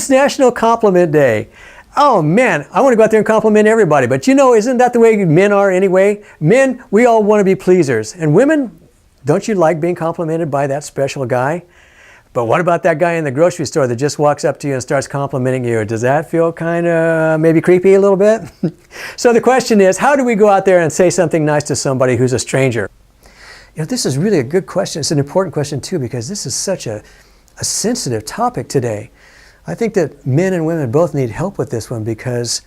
It's National Compliment Day. Oh man, I want to go out there and compliment everybody. But you know, isn't that the way men are anyway? Men, we all want to be pleasers. And women, don't you like being complimented by that special guy? But what about that guy in the grocery store that just walks up to you and starts complimenting you? Does that feel kind of maybe creepy a little bit? So the question is, how do we go out there and say something nice to somebody who's a stranger? You know, this is really a good question. It's an important question too, because this is such a sensitive topic today. I think that men and women both need help with this one, because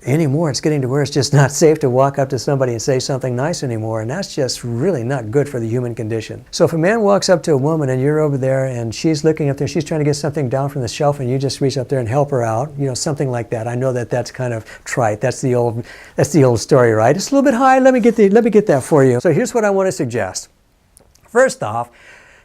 anymore it's getting to where it's just not safe to walk up to somebody and say something nice anymore, and that's just really not good for the human condition. So if a man walks up to a woman and you're over there and she's looking up there, she's trying to get something down from the shelf, and you just reach up there and help her out, you know, something like that. I know that that's kind of trite. That's the old story, right? It's a little bit high. Let me get that for you. So here's what I want to suggest. First off,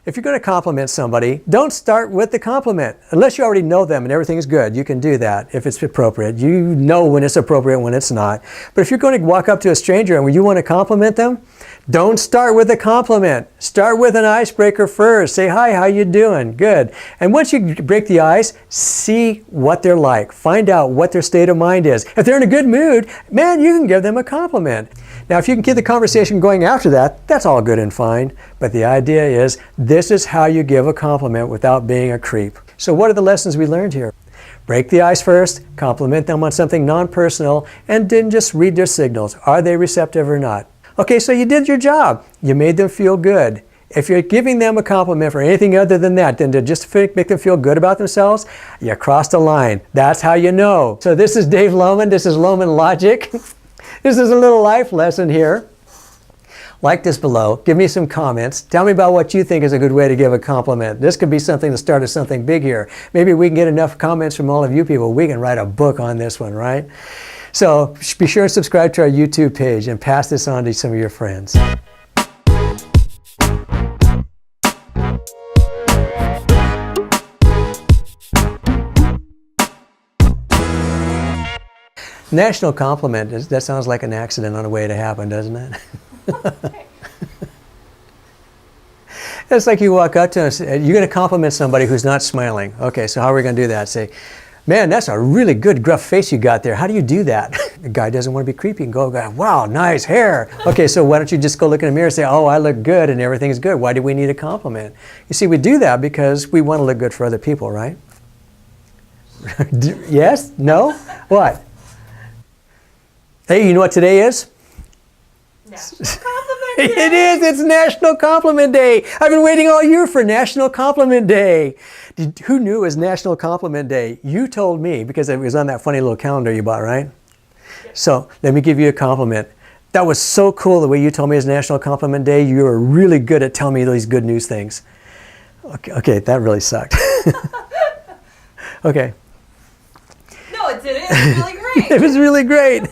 if you're going to compliment somebody, don't start with the compliment. Unless you already know them and everything's good, you can do that if it's appropriate. You know when it's appropriate, when it's not. But if you're going to walk up to a stranger and you want to compliment them, don't start with a compliment. Start with an icebreaker first. Say, hi, how you doing? Good. And once you break the ice, see what they're like. Find out what their state of mind is. If they're in a good mood, man, you can give them a compliment. Now, if you can keep the conversation going after that, that's all good and fine. But the idea is, this is how you give a compliment without being a creep. So what are the lessons we learned here? Break the ice first, compliment them on something non-personal, and then just read their signals. Are they receptive or not? Okay, so you did your job. You made them feel good. If you're giving them a compliment for anything other than that, then to just make them feel good about themselves, you crossed the line. That's how you know. So this is Dave Lohman. This is Lohman Logic. This is a little life lesson here. Like this below. Give me some comments. Tell me about what you think is a good way to give a compliment. This could be something to start something big here. Maybe we can get enough comments from all of you people. We can write a book on this one, right? So be sure and subscribe to our YouTube page and pass this on to some of your friends. National Compliment, that sounds like an accident on the way to happen, doesn't it? It's like you walk up to us, you're going to compliment somebody who's not smiling. Okay, so how are we going to do that? Say, man, that's a really good gruff face you got there. How do you do that? The guy doesn't want to be creepy and go, wow, nice hair. Okay, so why don't you just go look in the mirror and say, oh, I look good and everything's good. Why do we need a compliment? You see, we do that because we want to look good for other people, right? Yes? No? What? Hey, you know what today is? National Compliment Day. It is. It's National Compliment Day. I've been waiting all year for National Compliment Day. Who knew it was National Compliment Day? You told me, because it was on that funny little calendar you bought, right? Yep. So let me give you a compliment. That was so cool the way you told me it's National Compliment Day. You were really good at telling me these good news things. Okay, that really sucked. Okay. No, it didn't. It was really great. It was really great.